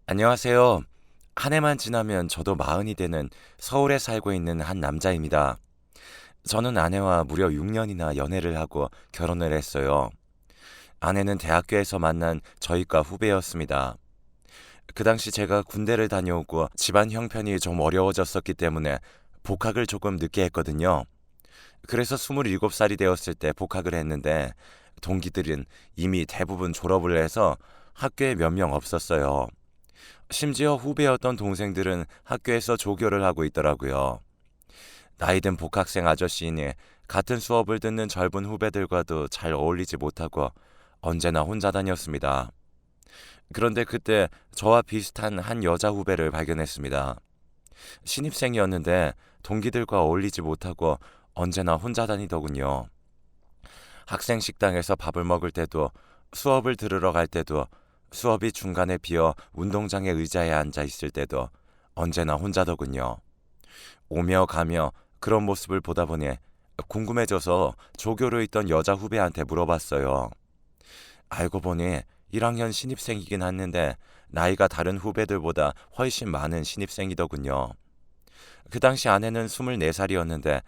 안녕하세요. 한 해만 지나면 저도 마흔이 되는 서울에 살고 있는 한 남자입니다. 저는 아내와 무려 6년이나 연애를 하고 결혼을 했어요. 아내는 대학교에서 만난 저희과 후배였습니다. 그 당시 제가 군대를 다녀오고 집안 형편이 좀 어려워졌었기 때문에 복학을 조금 늦게 했거든요. 그래서 27살이 되었을 때 복학을 했는데 동기들은 이미 대부분 졸업을 해서 학교에 몇 명 없었어요. 심지어 후배였던 동생들은 학교에서 조교를 하고 있더라고요. 나이든 복학생 아저씨이니 같은 수업을 듣는 젊은 후배들과도 잘 어울리지 못하고 언제나 혼자 다녔습니다. 그런데 그때 저와 비슷한 한 여자 후배를 발견했습니다. 신입생이었는데 동기들과 어울리지 못하고 언제나 혼자 다니더군요. 학생 식당에서 밥을 먹을 때도 수업을 들으러 갈 때도 수업이 중간에 비어 운동장의 의자에 앉아 있을 때도 언제나 혼자더군요. 오며 가며 그런 모습을 보다 보니 궁금해져서 조교로 있던 여자 후배한테 물어봤어요. 알고 보니 1학년 신입생이긴 했는데 나이가 다른 후배들보다 훨씬 많은 신입생이더군요. 그 당시 아내는 24살이었는데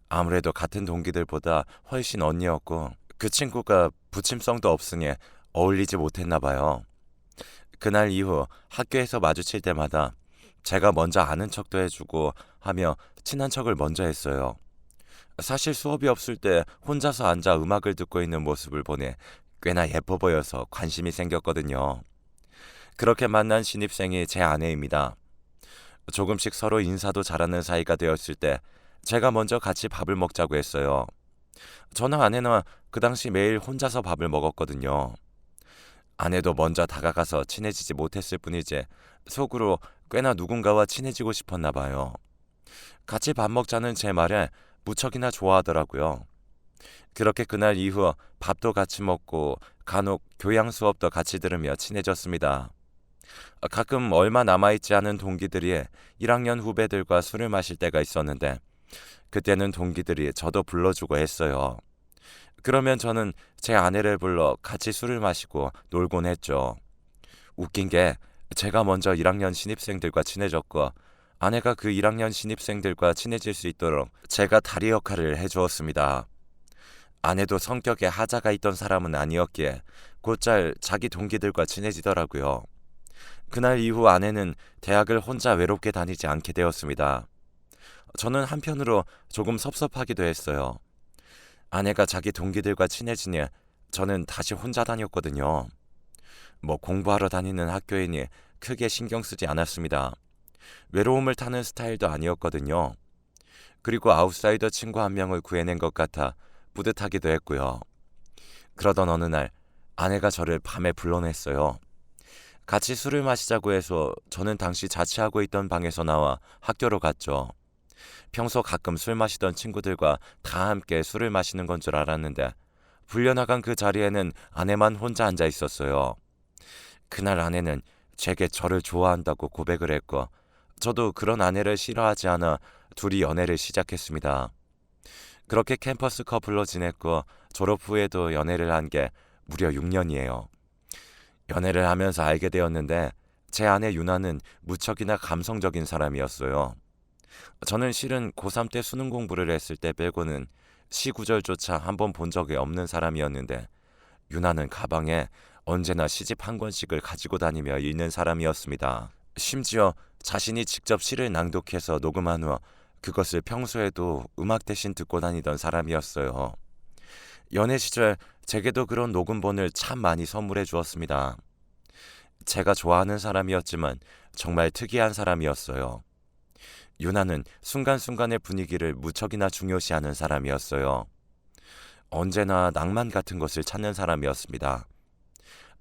아무래도 같은 동기들보다 훨씬 언니였고 그 친구가 부침성도 없으니 어울리지 못했나 봐요. 그날 이후 학교에서 마주칠 때마다 제가 먼저 아는 척도 해주고 하며 친한 척을 먼저 했어요. 사실 수업이 없을 때 혼자서 앉아 음악을 듣고 있는 모습을 보니 꽤나 예뻐 보여서 관심이 생겼거든요. 그렇게 만난 신입생이 제 아내입니다. 조금씩 서로 인사도 잘하는 사이가 되었을 때 제가 먼저 같이 밥을 먹자고 했어요. 저는 아내는 그 당시 매일 혼자서 밥을 먹었거든요. 아내도 먼저 다가가서 친해지지 못했을 뿐이지 속으로 꽤나 누군가와 친해지고 싶었나 봐요. 같이 밥 먹자는 제 말에 무척이나 좋아하더라고요. 그렇게 그날 이후 밥도 같이 먹고 간혹 교양 수업도 같이 들으며 친해졌습니다. 가끔 얼마 남아있지 않은 동기들이 1학년 후배들과 술을 마실 때가 있었는데 그때는 동기들이 저도 불러주고 했어요. 그러면 저는 제 아내를 불러 같이 술을 마시고 놀곤 했죠. 웃긴 게 제가 먼저 1학년 신입생들과 친해졌고 아내가 그 1학년 신입생들과 친해질 수 있도록 제가 다리 역할을 해주었습니다. 아내도 성격에 하자가 있던 사람은 아니었기에 곧잘 자기 동기들과 친해지더라고요. 그날 이후 아내는 대학을 혼자 외롭게 다니지 않게 되었습니다. 저는 한편으로 조금 섭섭하기도 했어요. 아내가 자기 동기들과 친해지니 저는 다시 혼자 다녔거든요. 뭐 공부하러 다니는 학교이니 크게 신경 쓰지 않았습니다. 외로움을 타는 스타일도 아니었거든요. 그리고 아웃사이더 친구 한 명을 구해낸 것 같아 뿌듯하기도 했고요. 그러던 어느 날 아내가 저를 밤에 불러냈어요. 같이 술을 마시자고 해서 저는 당시 자취하고 있던 방에서 나와 학교로 갔죠. 평소 가끔 술 마시던 친구들과 다 함께 술을 마시는 건 줄 알았는데 불려나간 그 자리에는 아내만 혼자 앉아 있었어요. 그날 아내는 제게 저를 좋아한다고 고백을 했고 저도 그런 아내를 싫어하지 않아 둘이 연애를 시작했습니다. 그렇게 캠퍼스 커플로 지냈고 졸업 후에도 연애를 한 게 무려 6년이에요. 연애를 하면서 알게 되었는데 제 아내 유나는 무척이나 감성적인 사람이었어요. 저는 실은 고3 때 수능 공부를 했을 때 빼고는 시 구절조차 한 번 본 적이 없는 사람이었는데 유나는 가방에 언제나 시집 한 권씩을 가지고 다니며 읽는 사람이었습니다. 심지어 자신이 직접 시를 낭독해서 녹음한 후 그것을 평소에도 음악 대신 듣고 다니던 사람이었어요. 연애 시절 제게도 그런 녹음본을 참 많이 선물해 주었습니다. 제가 좋아하는 사람이었지만 정말 특이한 사람이었어요. 유나는 순간순간의 분위기를 무척이나 중요시하는 사람이었어요. 언제나 낭만 같은 것을 찾는 사람이었습니다.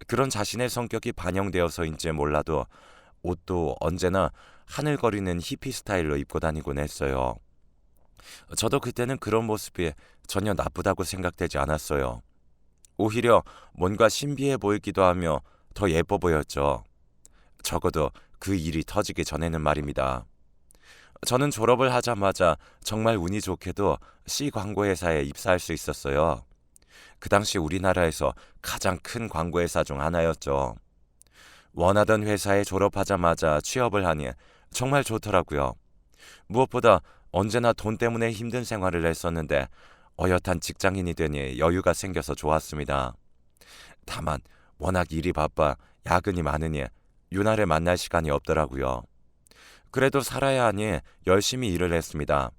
그런 자신의 성격이 반영되어서인지 몰라도 옷도 언제나 하늘거리는 히피 스타일로 입고 다니곤 했어요. 저도 그때는 그런 모습이 전혀 나쁘다고 생각되지 않았어요. 오히려 뭔가 신비해 보이기도 하며 더 예뻐 보였죠. 적어도 그 일이 터지기 전에는 말입니다. 저는 졸업을 하자마자 정말 운이 좋게도 C 광고회사에 입사할 수 있었어요. 그 당시 우리나라에서 가장 큰 광고회사 중 하나였죠. 원하던 회사에 졸업하자마자 취업을 하니 정말 좋더라고요. 무엇보다 언제나 돈 때문에 힘든 생활을 했었는데 어엿한 직장인이 되니 여유가 생겨서 좋았습니다. 다만 워낙 일이 바빠 야근이 많으니 유나를 만날 시간이 없더라고요. 그래도 살아야 하니 열심히 일을 했습니다.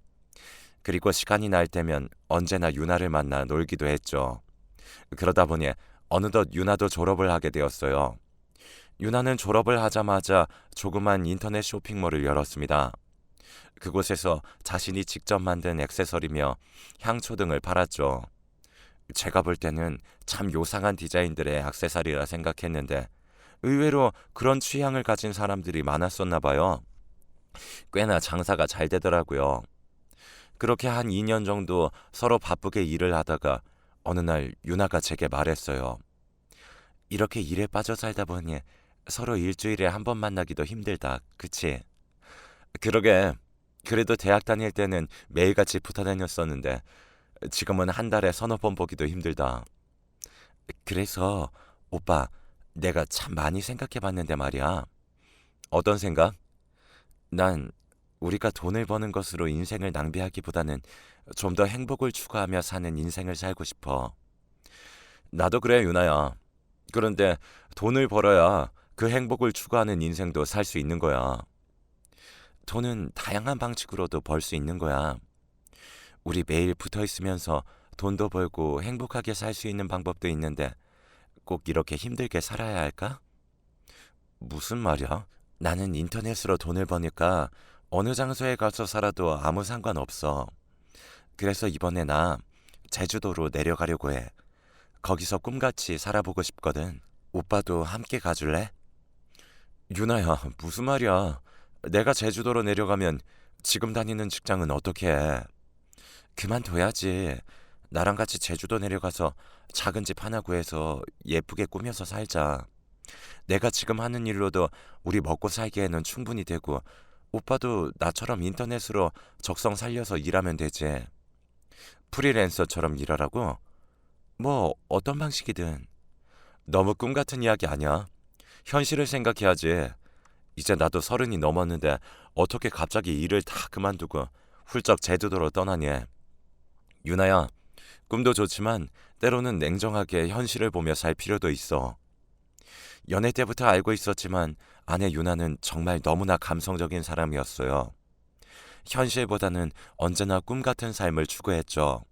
그리고 시간이 날 때면 언제나 유나를 만나 놀기도 했죠. 그러다 보니 어느덧 유나도 졸업을 하게 되었어요. 유나는 졸업을 하자마자 조그만 인터넷 쇼핑몰을 열었습니다. 그곳에서 자신이 직접 만든 액세서리며 향초 등을 팔았죠. 제가 볼 때는 참 요상한 디자인들의 액세서리라 생각했는데 의외로 그런 취향을 가진 사람들이 많았었나 봐요. 꽤나 장사가 잘 되더라고요. 그렇게 한 2년 정도 서로 바쁘게 일을 하다가 어느 날 유나가 제게 말했어요. 이렇게 일에 빠져 살다 보니 서로 일주일에 한 번 만나기도 힘들다. 그치? 그러게. 그래도 대학 다닐 때는 매일같이 붙어 다녔었는데 지금은 한 달에 서너 번 보기도 힘들다. 그래서 오빠, 내가 참 많이 생각해 봤는데 말이야. 어떤 생각? 난 우리가 돈을 버는 것으로 인생을 낭비하기보다는 좀 더 행복을 추구하며 사는 인생을 살고 싶어. 나도 그래, 유나야. 그런데 돈을 벌어야 그 행복을 추구하는 인생도 살 수 있는 거야. 돈은 다양한 방식으로도 벌 수 있는 거야. 우리 매일 붙어 있으면서 돈도 벌고 행복하게 살 수 있는 방법도 있는데 꼭 이렇게 힘들게 살아야 할까? 무슨 말이야? 나는 인터넷으로 돈을 버니까 어느 장소에 가서 살아도 아무 상관없어. 그래서 이번에 나 제주도로 내려가려고 해. 거기서 꿈같이 살아보고 싶거든. 오빠도 함께 가줄래? 유나야, 무슨 말이야? 내가 제주도로 내려가면 지금 다니는 직장은 어떻게 해? 그만둬야지. 나랑 같이 제주도 내려가서 작은 집 하나 구해서 예쁘게 꾸며서 살자. 내가 지금 하는 일로도 우리 먹고 살기에는 충분히 되고 오빠도 나처럼 인터넷으로 적성 살려서 일하면 되지. 프리랜서처럼 일하라고? 뭐 어떤 방식이든. 너무 꿈 같은 이야기 아니야? 현실을 생각해야지. 이제 나도 30이 넘었는데 어떻게 갑자기 일을 다 그만두고 훌쩍 제주도로 떠나니? 유나야, 꿈도 좋지만 때로는 냉정하게 현실을 보며 살 필요도 있어. 연애 때부터 알고 있었지만 아내 유나는 정말 너무나 감성적인 사람이었어요. 현실보다는 언제나 꿈 같은 삶을 추구했죠.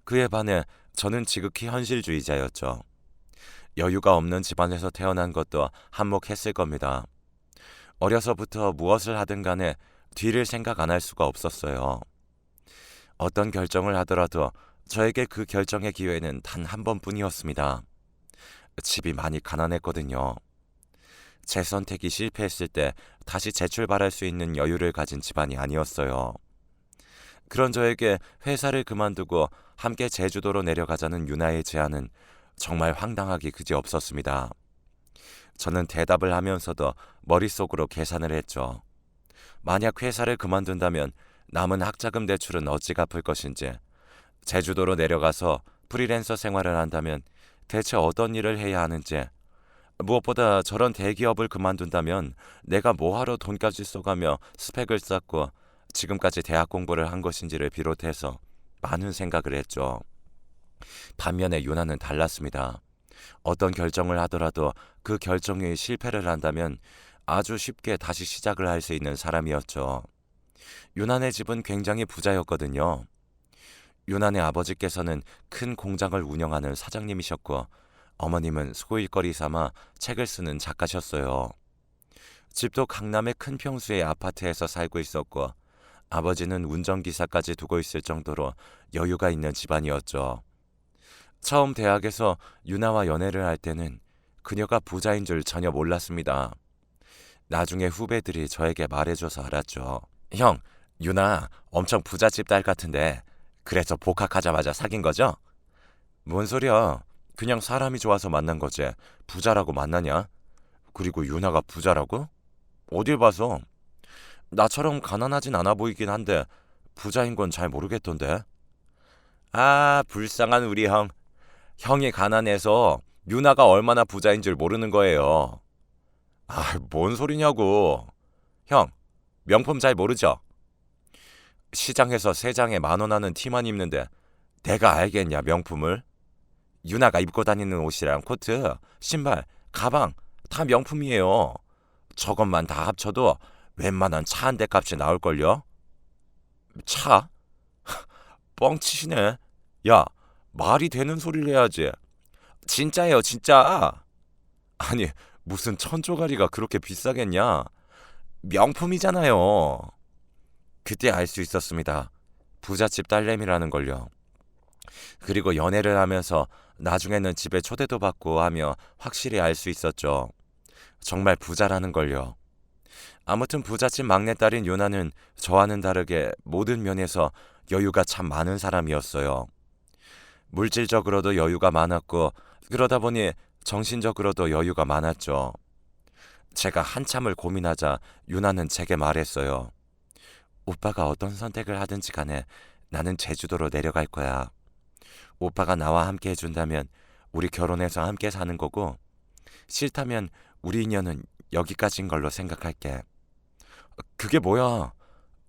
그에 반해 저는 지극히 현실주의자였죠. 여유가 없는 집안에서 태어난 것도 한몫했을 겁니다. 어려서부터 무엇을 하든 간에 뒤를 생각 안 할 수가 없었어요. 어떤 결정을 하더라도 저에게 그 결정의 기회는 단 한 번뿐이었습니다. 집이 많이 가난했거든요. 제 선택이 실패했을 때 다시 재출발할 수 있는 여유를 가진 집안이 아니었어요. 그런 저에게 회사를 그만두고 함께 제주도로 내려가자는 유나의 제안은 정말 황당하기 그지없었습니다. 저는 대답을 하면서도 머릿속으로 계산을 했죠. 만약 회사를 그만둔다면 남은 학자금 대출은 어찌 갚을 것인지, 제주도로 내려가서 프리랜서 생활을 한다면 대체 어떤 일을 해야 하는지, 무엇보다 저런 대기업을 그만둔다면 내가 뭐하러 돈까지 써가며 스펙을 쌓고 지금까지 대학 공부를 한 것인지를 비롯해서 많은 생각을 했죠. 반면에 유나는 달랐습니다. 어떤 결정을 하더라도 그 결정이 실패를 한다면 아주 쉽게 다시 시작을 할 수 있는 사람이었죠. 유난의 집은 굉장히 부자였거든요. 유난의 아버지께서는 큰 공장을 운영하는 사장님이셨고 어머님은 소일거리 삼아 책을 쓰는 작가셨어요. 집도 강남의 큰 평수의 아파트에서 살고 있었고 아버지는 운전기사까지 두고 있을 정도로 여유가 있는 집안이었죠. 처음 대학에서 유나와 연애를 할 때는 그녀가 부자인 줄 전혀 몰랐습니다. 나중에 후배들이 저에게 말해줘서 알았죠. 형, 유나 엄청 부잣집 딸 같은데 그래서 복학하자마자 사귄 거죠? 뭔 소리야. 그냥 사람이 좋아서 만난 거지. 부자라고 만나냐? 그리고 유나가 부자라고? 어딜 봐서? 나처럼 가난하진 않아 보이긴 한데 부자인 건 잘 모르겠던데. 아, 불쌍한 우리 형. 형이 가난해서 유나가 얼마나 부자인 줄 모르는 거예요. 뭔 소리냐고. 형, 명품 잘 모르죠? 시장에서 세 장에 10,000원 하는 티만 입는데 내가 알겠냐, 명품을? 유나가 입고 다니는 옷이랑 코트, 신발, 가방 다 명품이에요. 저것만 다 합쳐도 웬만한 차 한 대 값이 나올걸요? 차? 뻥치시네. 야, 말이 되는 소리를 해야지. 진짜예요, 진짜. 아니, 무슨 천조가리가 그렇게 비싸겠냐? 명품이잖아요. 그때 알 수 있었습니다. 부잣집 딸내미라는 걸요. 그리고 연애를 하면서 나중에는 집에 초대도 받고 하며 확실히 알 수 있었죠. 정말 부자라는 걸요. 아무튼 부잣집 막내딸인 유나는 저와는 다르게 모든 면에서 여유가 참 많은 사람이었어요. 물질적으로도 여유가 많았고 그러다 보니 정신적으로도 여유가 많았죠. 제가 한참을 고민하자 유나는 제게 말했어요. 오빠가 어떤 선택을 하든지 간에 나는 제주도로 내려갈 거야. 오빠가 나와 함께 해준다면 우리 결혼해서 함께 사는 거고 싫다면 우리 인연은 여기까지인 걸로 생각할게. 그게 뭐야?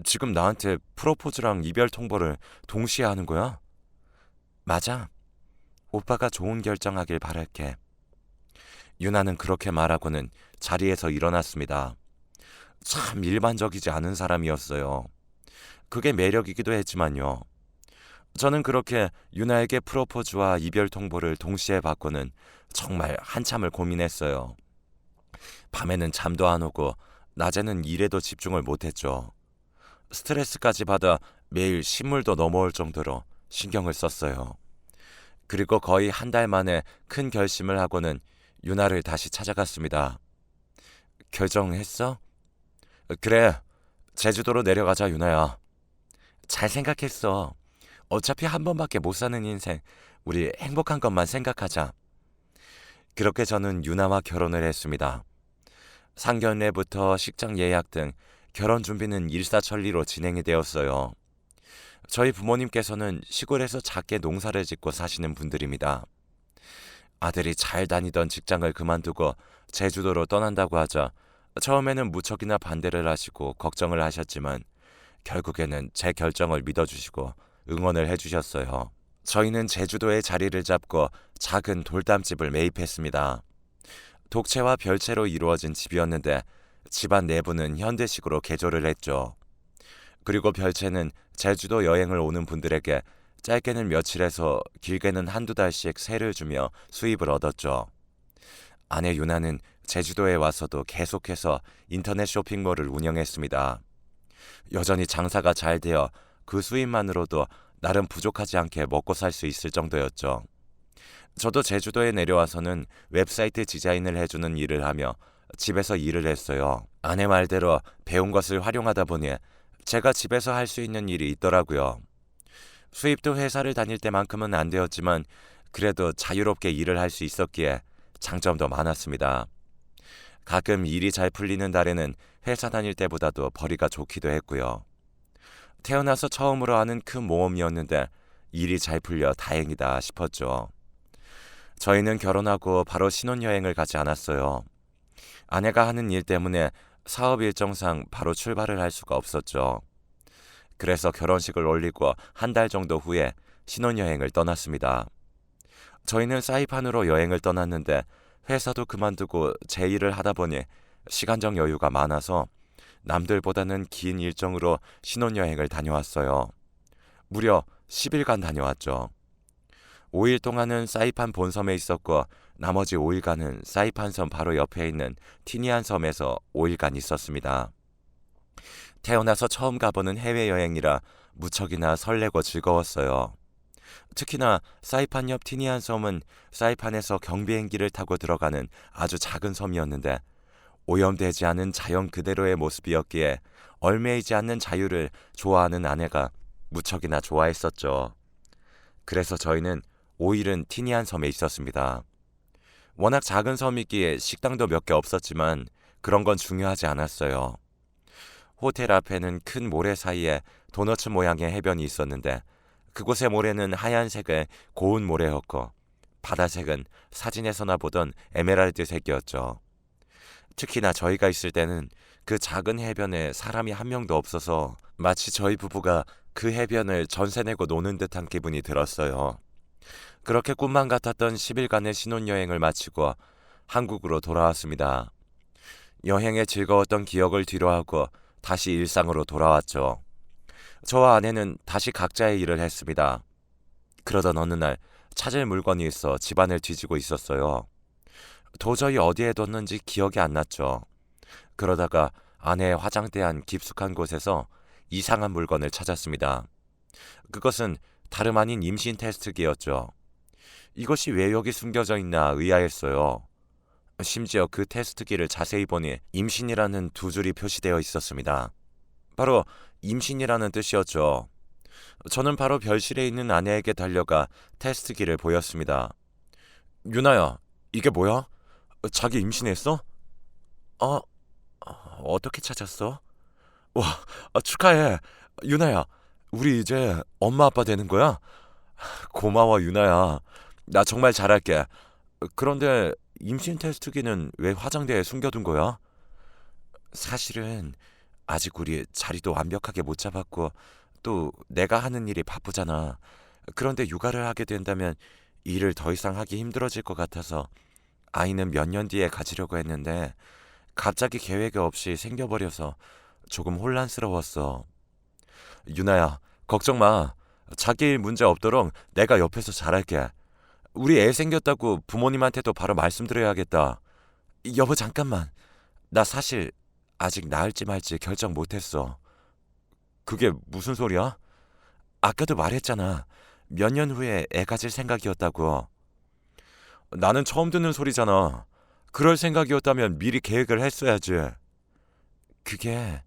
지금 나한테 프로포즈랑 이별 통보를 동시에 하는 거야? 맞아. 오빠가 좋은 결정하길 바랄게. 유나는 그렇게 말하고는 자리에서 일어났습니다. 참 일반적이지 않은 사람이었어요. 그게 매력이기도 했지만요. 저는 그렇게 유나에게 프로포즈와 이별 통보를 동시에 받고는 정말 한참을 고민했어요. 밤에는 잠도 안 오고 낮에는 일에도 집중을 못했죠. 스트레스까지 받아 매일 신물도 넘어올 정도로 신경을 썼어요. 그리고 거의 한 달 만에 큰 결심을 하고는 유나를 다시 찾아갔습니다. 결정했어? 그래, 제주도로 내려가자, 유나야. 잘 생각했어. 어차피 한 번밖에 못 사는 인생, 우리 행복한 것만 생각하자. 그렇게 저는 유나와 결혼을 했습니다. 상견례부터 식장 예약 등 결혼 준비는 일사천리로 진행이 되었어요. 저희 부모님께서는 시골에서 작게 농사를 짓고 사시는 분들입니다. 아들이 잘 다니던 직장을 그만두고 제주도로 떠난다고 하자 처음에는 무척이나 반대를 하시고 걱정을 하셨지만 결국에는 제 결정을 믿어주시고 응원을 해주셨어요. 저희는 제주도에 자리를 잡고 작은 돌담집을 매입했습니다. 독채와 별채로 이루어진 집이었는데 집안 내부는 현대식으로 개조를 했죠. 그리고 별채는 제주도 여행을 오는 분들에게 짧게는 며칠에서 길게는 한두 달씩 세를 주며 수입을 얻었죠. 아내 유나는 제주도에 와서도 계속해서 인터넷 쇼핑몰을 운영했습니다. 여전히 장사가 잘 되어 그 수입만으로도 나름 부족하지 않게 먹고 살 수 있을 정도였죠. 저도 제주도에 내려와서는 웹사이트 디자인을 해주는 일을 하며 집에서 일을 했어요. 아내 말대로 배운 것을 활용하다 보니 제가 집에서 할 수 있는 일이 있더라고요. 수입도 회사를 다닐 때만큼은 안 되었지만 그래도 자유롭게 일을 할 수 있었기에 장점도 많았습니다. 가끔 일이 잘 풀리는 달에는 회사 다닐 때보다도 벌이가 좋기도 했고요. 태어나서 처음으로 하는 큰 모험이었는데 일이 잘 풀려 다행이다 싶었죠. 저희는 결혼하고 바로 신혼여행을 가지 않았어요. 아내가 하는 일 때문에 사업 일정상 바로 출발을 할 수가 없었죠. 그래서 결혼식을 올리고 한 달 정도 후에 신혼여행을 떠났습니다. 저희는 사이판으로 여행을 떠났는데 회사도 그만두고 제 일을 하다 보니 시간적 여유가 많아서 남들보다는 긴 일정으로 신혼여행을 다녀왔어요. 무려 10일간 다녀왔죠. 5일 동안은 사이판 본섬에 있었고 나머지 5일간은 사이판 섬 바로 옆에 있는 티니안 섬에서 5일간 있었습니다. 태어나서 처음 가보는 해외여행이라 무척이나 설레고 즐거웠어요. 특히나 사이판 옆 티니안 섬은 사이판에서 경비행기를 타고 들어가는 아주 작은 섬이었는데 오염되지 않은 자연 그대로의 모습이었기에 얼매이지 않는 자유를 좋아하는 아내가 무척이나 좋아했었죠. 그래서 저희는 5일은 티니안 섬에 있었습니다. 워낙 작은 섬이기에 식당도 몇 개 없었지만 그런 건 중요하지 않았어요. 호텔 앞에는 큰 모래 사이에 도너츠 모양의 해변이 있었는데 그곳의 모래는 하얀색의 고운 모래였고 바다색은 사진에서나 보던 에메랄드색이었죠. 특히나 저희가 있을 때는 그 작은 해변에 사람이 한 명도 없어서 마치 저희 부부가 그 해변을 전세 내고 노는 듯한 기분이 들었어요. 그렇게 꿈만 같았던 10일간의 신혼여행을 마치고 한국으로 돌아왔습니다. 여행에 즐거웠던 기억을 뒤로하고 다시 일상으로 돌아왔죠. 저와 아내는 다시 각자의 일을 했습니다. 그러던 어느 날 찾을 물건이 있어 집안을 뒤지고 있었어요. 도저히 어디에 뒀는지 기억이 안 났죠. 그러다가 아내의 화장대 안 깊숙한 곳에서 이상한 물건을 찾았습니다. 그것은 다름 아닌 임신 테스트기였죠. 이것이 왜 여기 숨겨져 있나 의아했어요. 심지어 그 테스트기를 자세히 보니 임신이라는 두 줄이 표시되어 있었습니다. 바로 임신이라는 뜻이었죠. 저는 바로 별실에 있는 아내에게 달려가 테스트기를 보였습니다. 유나야, 이게 뭐야? 자기 임신했어? 어, 어떻게 찾았어? 와, 축하해. 유나야, 우리 이제 엄마 아빠 되는 거야? 고마워, 유나야. 나 정말 잘할게. 그런데 임신 테스트기는 왜 화장대에 숨겨둔 거야? 사실은 아직 우리 자리도 완벽하게 못 잡았고 또 내가 하는 일이 바쁘잖아. 그런데 육아를 하게 된다면 일을 더 이상 하기 힘들어질 것 같아서 아이는 몇 년 뒤에 가지려고 했는데 갑자기 계획이 없이 생겨버려서 조금 혼란스러웠어. 유나야, 걱정 마. 자기 일 문제 없도록 내가 옆에서 잘할게. 우리 애 생겼다고 부모님한테도 바로 말씀드려야겠다. 여보, 잠깐만. 나 사실 아직 낳을지 말지 결정 못했어. 그게 무슨 소리야? 아까도 말했잖아. 몇 년 후에 애 가질 생각이었다고. 나는 처음 듣는 소리잖아. 그럴 생각이었다면 미리 계획을 했어야지. 그게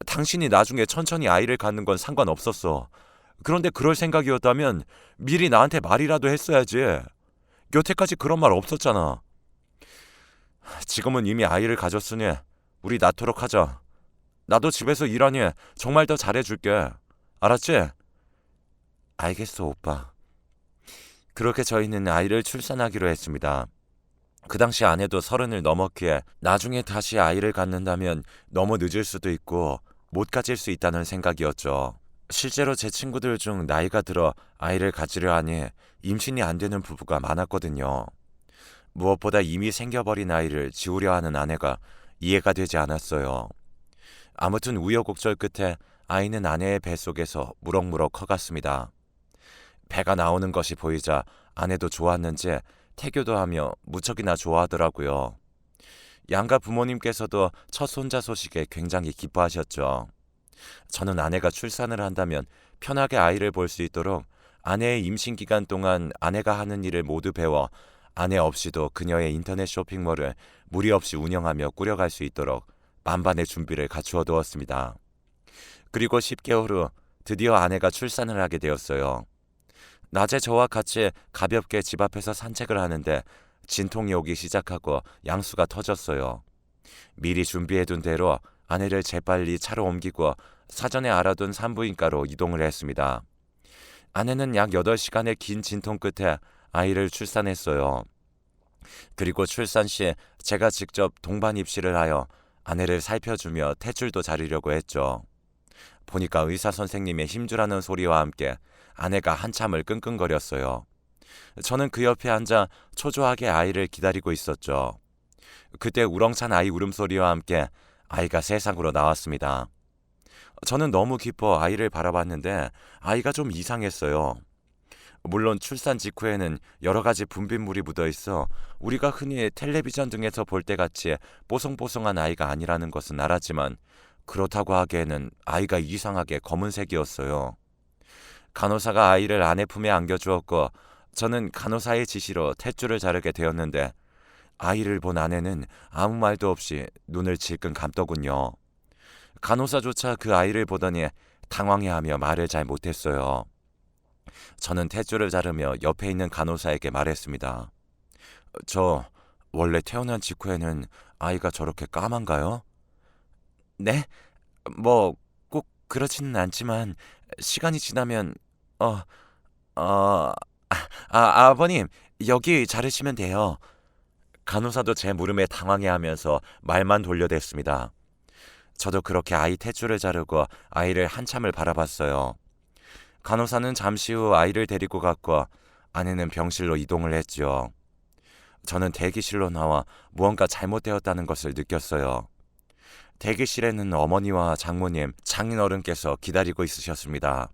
당신이 나중에 천천히 아이를 갖는 건 상관없었어. 그런데 그럴 생각이었다면 미리 나한테 말이라도 했어야지. 여태까지 그런 말 없었잖아. 지금은 이미 아이를 가졌으니 우리 낳도록 하자. 나도 집에서 일하니 정말 더 잘해줄게. 알았지? 알겠어, 오빠. 그렇게 저희는 아이를 출산하기로 했습니다. 그 당시 아내도 30을 넘었기에 나중에 다시 아이를 갖는다면 너무 늦을 수도 있고 못 가질 수 있다는 생각이었죠. 실제로 제 친구들 중 나이가 들어 아이를 가지려 하니 임신이 안 되는 부부가 많았거든요. 무엇보다 이미 생겨버린 아이를 지우려 하는 아내가 이해가 되지 않았어요. 아무튼 우여곡절 끝에 아이는 아내의 뱃속에서 무럭무럭 커갔습니다. 배가 나오는 것이 보이자 아내도 좋았는지 태교도 하며 무척이나 좋아하더라고요. 양가 부모님께서도 첫 손자 소식에 굉장히 기뻐하셨죠. 저는 아내가 출산을 한다면 편하게 아이를 볼 수 있도록 아내의 임신 기간 동안 아내가 하는 일을 모두 배워 아내 없이도 그녀의 인터넷 쇼핑몰을 무리 없이 운영하며 꾸려갈 수 있도록 만반의 준비를 갖추어 두었습니다. 그리고 10개월 후 드디어 아내가 출산을 하게 되었어요. 낮에 저와 같이 가볍게 집 앞에서 산책을 하는데 진통이 오기 시작하고 양수가 터졌어요. 미리 준비해둔 대로 아내를 재빨리 차로 옮기고 사전에 알아둔 산부인과로 이동을 했습니다. 아내는 약 8시간의 긴 진통 끝에 아이를 출산했어요. 그리고 출산 시 제가 직접 동반 입시를 하여 아내를 살펴주며 탯줄도 자르려고 했죠. 보니까 의사 선생님의 힘주라는 소리와 함께 아내가 한참을 끙끙거렸어요. 저는 그 옆에 앉아 초조하게 아이를 기다리고 있었죠. 그때 우렁찬 아이 울음소리와 함께 아이가 세상으로 나왔습니다. 저는 너무 기뻐 아이를 바라봤는데 아이가 좀 이상했어요. 물론 출산 직후에는 여러 가지 분비물이 묻어 있어 우리가 흔히 텔레비전 등에서 볼 때 같이 뽀송뽀송한 아이가 아니라는 것은 알았지만 그렇다고 하기에는 아이가 이상하게 검은색이었어요. 간호사가 아이를 아내 품에 안겨주었고 저는 간호사의 지시로 탯줄을 자르게 되었는데 아이를 본 아내는 아무 말도 없이 눈을 질끈 감더군요. 간호사조차 그 아이를 보더니 당황해하며 말을 잘 못했어요. 저는 탯줄을 자르며 옆에 있는 간호사에게 말했습니다. 저 원래 태어난 직후에는 아이가 저렇게 까만가요? 네? 뭐 꼭 그렇지는 않지만 시간이 지나면 어, 아버님 여기 자르시면 돼요. 간호사도 제 물음에 당황해하면서 말만 돌려댔습니다. 저도 그렇게 아이 탯줄을 자르고 아이를 한참을 바라봤어요. 간호사는 잠시 후 아이를 데리고 갔고 아내는 병실로 이동을 했죠. 저는 대기실로 나와 무언가 잘못되었다는 것을 느꼈어요. 대기실에는 어머니와 장모님, 장인어른께서 기다리고 있으셨습니다.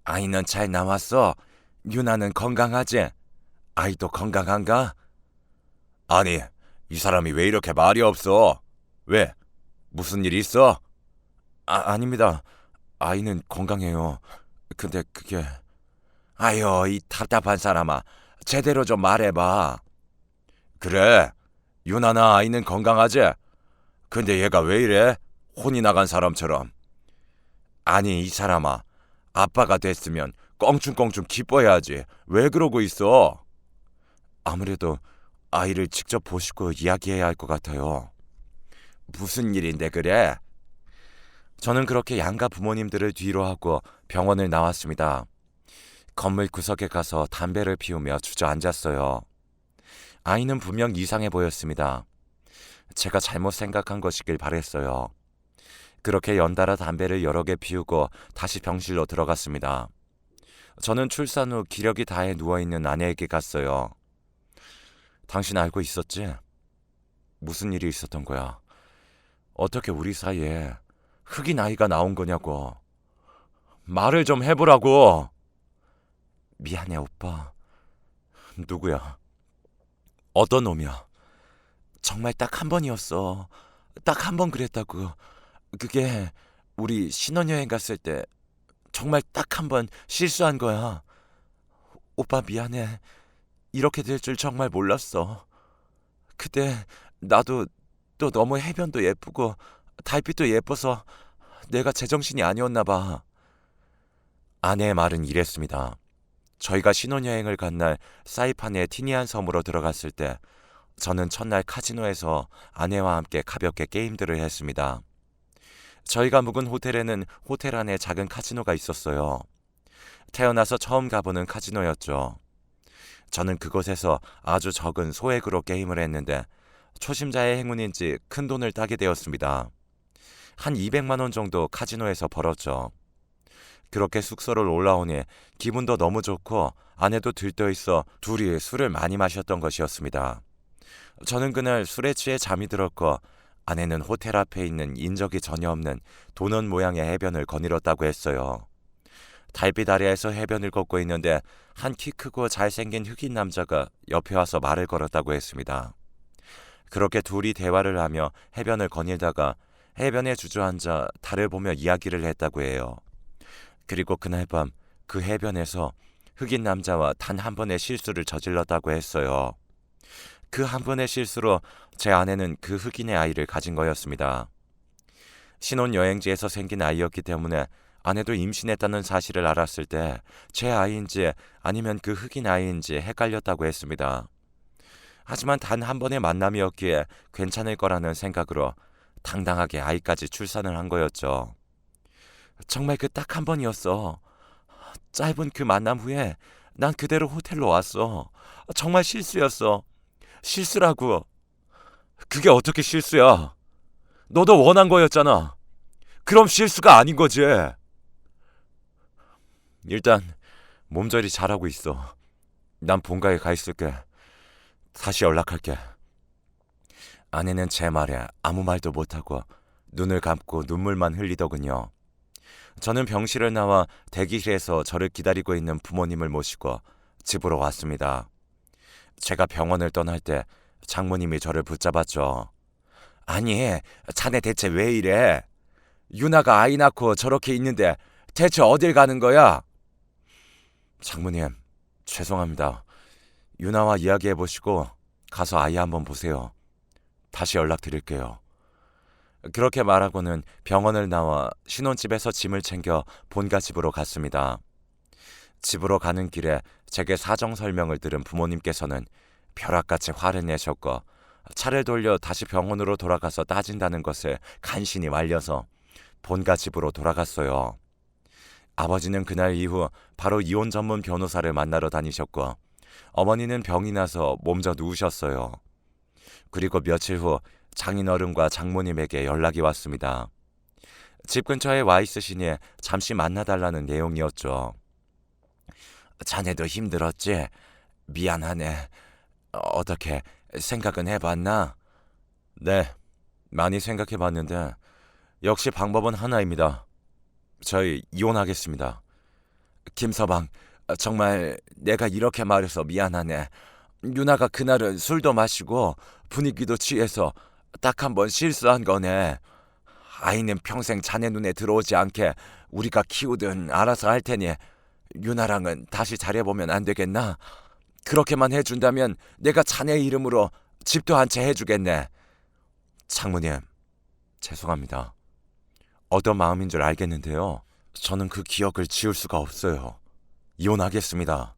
아이는 잘 나왔어? 유나는 건강하지? 아이도 건강한가? 아니, 이 사람이 왜 이렇게 말이 없어? 왜? 무슨 일 있어? 아닙니다. 아이는 건강해요. 근데 그게... 아유, 이 답답한 사람아. 제대로 좀 말해봐. 그래, 유나나 아이는 건강하지? 근데 얘가 왜 이래? 혼이 나간 사람처럼. 아니, 이 사람아. 아빠가 됐으면 껑충껑충 기뻐야지. 왜 그러고 있어? 아무래도 아이를 직접 보시고 이야기해야 할 것 같아요. 무슨 일인데 그래? 저는 그렇게 양가 부모님들을 뒤로 하고 병원을 나왔습니다. 건물 구석에 가서 담배를 피우며 주저앉았어요. 아이는 분명 이상해 보였습니다. 제가 잘못 생각한 것이길 바랬어요. 그렇게 연달아 담배를 여러 개 피우고 다시 병실로 들어갔습니다. 저는 출산 후 기력이 다해 누워있는 아내에게 갔어요. 당신 알고 있었지? 무슨 일이 있었던 거야? 어떻게 우리 사이에 흑인 아이가 나온 거냐고. 말을 좀 해보라고. 미안해 오빠. 누구야? 어떤 놈이야? 정말 딱 한 번이었어. 딱 한 번 그랬다고. 그게 우리 신혼여행 갔을 때 정말 딱 한 번 실수한 거야. 오빠 미안해. 이렇게 될 줄 정말 몰랐어. 그때 나도 또 너무 해변도 예쁘고 달빛도 예뻐서 내가 제정신이 아니었나 봐. 아내의 말은 이랬습니다. 저희가 신혼여행을 간 날 사이판의 티니안 섬으로 들어갔을 때 저는 첫날 카지노에서 아내와 함께 가볍게 게임들을 했습니다. 저희가 묵은 호텔에는 호텔 안에 작은 카지노가 있었어요. 태어나서 처음 가보는 카지노였죠. 저는 그곳에서 아주 적은 소액으로 게임을 했는데 초심자의 행운인지 큰 돈을 따게 되었습니다. 한 200만 원 정도 카지노에서 벌었죠. 그렇게 숙소를 올라오니 기분도 너무 좋고 아내도 들떠있어 둘이 술을 많이 마셨던 것이었습니다. 저는 그날 술에 취해 잠이 들었고 아내는 호텔 앞에 있는 인적이 전혀 없는 도넛 모양의 해변을 거닐었다고 했어요. 달빛 아래에서 해변을 걷고 있는데 한 키 크고 잘생긴 흑인 남자가 옆에 와서 말을 걸었다고 했습니다. 그렇게 둘이 대화를 하며 해변을 거닐다가 해변에 주저앉아 달을 보며 이야기를 했다고 해요. 그리고 그날 밤 그 해변에서 흑인 남자와 단 한 번의 실수를 저질렀다고 했어요. 그 한 번의 실수로 제 아내는 그 흑인의 아이를 가진 거였습니다. 신혼여행지에서 생긴 아이였기 때문에 아내도 임신했다는 사실을 알았을 때 제 아이인지 아니면 그 흑인 아이인지 헷갈렸다고 했습니다. 하지만 단 한 번의 만남이었기에 괜찮을 거라는 생각으로 당당하게 아이까지 출산을 한 거였죠. 정말 그 딱 한 번이었어. 짧은 그 만남 후에 난 그대로 호텔로 왔어. 정말 실수였어. 실수라고. 그게 어떻게 실수야? 너도 원한 거였잖아. 그럼 실수가 아닌 거지. 일단 몸조리 잘하고 있어. 난 본가에 가 있을게. 다시 연락할게. 아내는 제 말에 아무 말도 못하고 눈을 감고 눈물만 흘리더군요. 저는 병실을 나와 대기실에서 저를 기다리고 있는 부모님을 모시고 집으로 왔습니다. 제가 병원을 떠날 때 장모님이 저를 붙잡았죠. 아니, 자네 대체 왜 이래? 유나가 아이 낳고 저렇게 있는데 대체 어딜 가는 거야? 장모님, 죄송합니다. 유나와 이야기해보시고 가서 아이 한번 보세요. 다시 연락드릴게요. 그렇게 말하고는 병원을 나와 신혼집에서 짐을 챙겨 본가 집으로 갔습니다. 집으로 가는 길에 제게 사정 설명을 들은 부모님께서는 벼락같이 화를 내셨고 차를 돌려 다시 병원으로 돌아가서 따진다는 것을 간신히 말려서 본가 집으로 돌아갔어요. 아버지는 그날 이후 바로 이혼 전문 변호사를 만나러 다니셨고 어머니는 병이 나서 몸져 누우셨어요. 그리고 며칠 후 장인어른과 장모님에게 연락이 왔습니다. 집 근처에 와 있으시니 잠시 만나달라는 내용이었죠. 자네도 힘들었지? 미안하네. 어떻게 생각은 해봤나? 네, 많이 생각해봤는데 역시 방법은 하나입니다. 저희 이혼하겠습니다. 김서방, 정말 내가 이렇게 말해서 미안하네. 유나가 그날은 술도 마시고 분위기도 취해서 딱 한 번 실수한 거네. 아이는 평생 자네 눈에 들어오지 않게 우리가 키우든 알아서 할 테니 유나랑은 다시 잘해보면 안 되겠나? 그렇게만 해준다면 내가 자네 이름으로 집도 한 채 해주겠네. 장모님, 죄송합니다. 어떤 마음인 줄 알겠는데요. 저는 그 기억을 지울 수가 없어요. 이혼하겠습니다.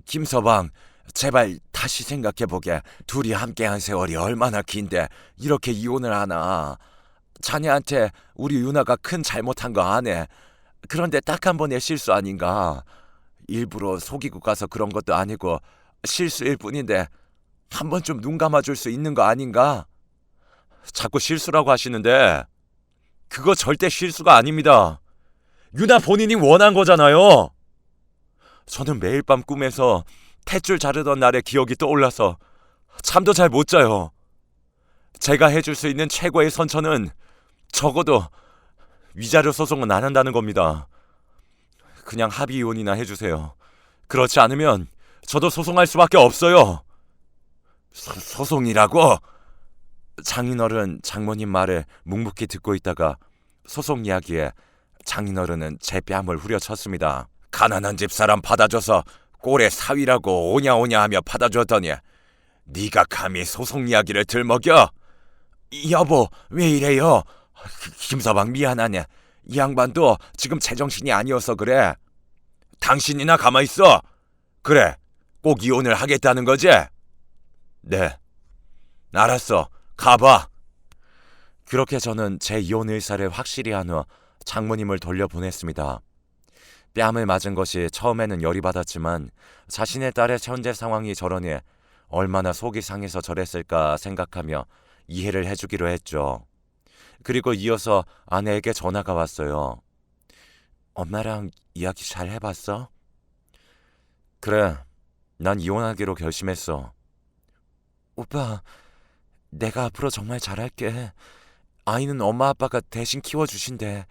김서방, 제발 다시 생각해보게. 둘이 함께한 세월이 얼마나 긴데 이렇게 이혼을 하나. 자네한테 우리 유나가 큰 잘못한 거 아네. 그런데 딱 한 번의 실수 아닌가. 일부러 속이고 가서 그런 것도 아니고 실수일 뿐인데 한 번 좀 눈 감아줄 수 있는 거 아닌가? 자꾸 실수라고 하시는데 그거 절대 실수가 아닙니다. 유나 본인이 원한 거잖아요. 저는 매일 밤 꿈에서 탯줄 자르던 날의 기억이 떠올라서 잠도 잘 못 자요. 제가 해줄 수 있는 최고의 선처는 적어도 위자료 소송은 안 한다는 겁니다. 그냥 합의 이혼이나 해주세요. 그렇지 않으면 저도 소송할 수밖에 없어요. 소송이라고? 장인어른 장모님 말에 묵묵히 듣고 있다가 소송 이야기에 장인어른은 제 뺨을 후려쳤습니다. 가난한 집사람 받아줘서 꼴의 사위라고 오냐오냐 하며 받아줬더니 네가 감히 소송 이야기를 들먹여? 여보, 왜 이래요? 김서방 미안하네. 이 양반도 지금 제정신이 아니어서 그래. 당신이나 가만히 있어. 그래, 꼭 이혼을 하겠다는 거지? 네. 알았어. 가봐. 그렇게 저는 제 이혼 의사를 확실히 한 후 장모님을 돌려보냈습니다. 뺨을 맞은 것이 처음에는 열이 받았지만 자신의 딸의 현재 상황이 저러니 얼마나 속이 상해서 저랬을까 생각하며 이해를 해주기로 했죠. 그리고 이어서 아내에게 전화가 왔어요. 엄마랑 이야기 잘 해봤어? 그래, 난 이혼하기로 결심했어. 오빠, 내가 앞으로 정말 잘할게. 아이는 엄마 아빠가 대신 키워주신대.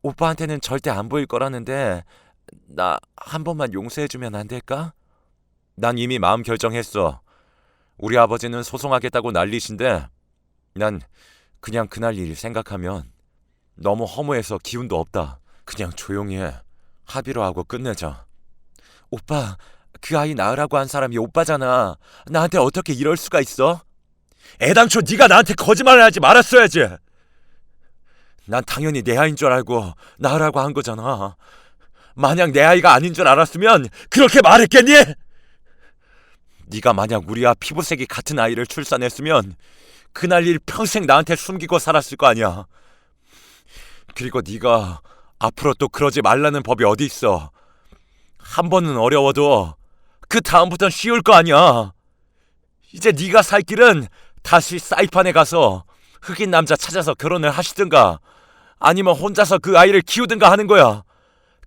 오빠한테는 절대 안 보일 거라는데 나 한 번만 용서해주면 안 될까? 난 이미 마음 결정했어. 우리 아버지는 소송하겠다고 난리신데 난 그냥 그날 일 생각하면 너무 허무해서 기운도 없다. 그냥 조용히 해. 합의로 하고 끝내자. 오빠, 그 아이 낳으라고 한 사람이 오빠잖아. 나한테 어떻게 이럴 수가 있어? 애당초 네가 나한테 거짓말을 하지 말았어야지. 난 당연히 내 아이인 줄 알고 낳으라고 한 거잖아. 만약 내 아이가 아닌 줄 알았으면 그렇게 말했겠니? 네가 만약 우리와 피부색이 같은 아이를 출산했으면 그날 일 평생 나한테 숨기고 살았을 거 아니야. 그리고 네가 앞으로 또 그러지 말라는 법이 어디 있어. 한 번은 어려워도 그 다음부턴 쉬울 거 아니야. 이제 네가 살 길은 다시 사이판에 가서 흑인 남자 찾아서 결혼을 하시든가 아니면 혼자서 그 아이를 키우든가 하는 거야.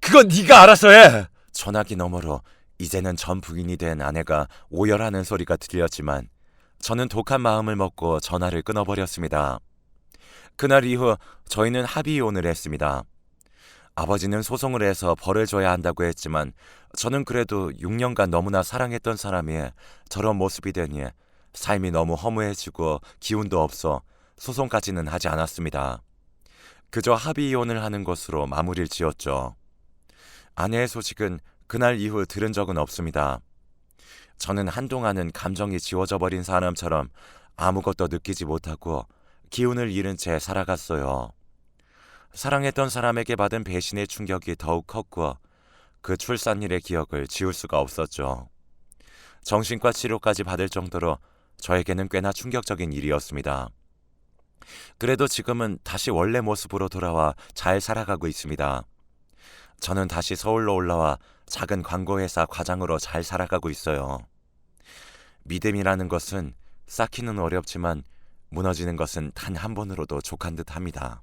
그건 네가 알아서 해. 전화기 너머로 이제는 전 부인이 된 아내가 오열하는 소리가 들렸지만 저는 독한 마음을 먹고 전화를 끊어버렸습니다. 그날 이후 저희는 합의 이혼을 했습니다. 아버지는 소송을 해서 벌을 줘야 한다고 했지만 저는 그래도 6년간 너무나 사랑했던 사람이 저런 모습이 되니 삶이 너무 허무해지고 기운도 없어 소송까지는 하지 않았습니다. 그저 합의 이혼을 하는 것으로 마무리를 지었죠. 아내의 소식은 그날 이후 들은 적은 없습니다. 저는 한동안은 감정이 지워져 버린 사람처럼 아무것도 느끼지 못하고 기운을 잃은 채 살아갔어요. 사랑했던 사람에게 받은 배신의 충격이 더욱 컸고 그 출산일의 기억을 지울 수가 없었죠. 정신과 치료까지 받을 정도로 저에게는 꽤나 충격적인 일이었습니다. 그래도 지금은 다시 원래 모습으로 돌아와 잘 살아가고 있습니다. 저는 다시 서울로 올라와 작은 광고회사 과장으로 잘 살아가고 있어요. 믿음이라는 것은 쌓기는 어렵지만 무너지는 것은 단 한 번으로도 족한 듯 합니다.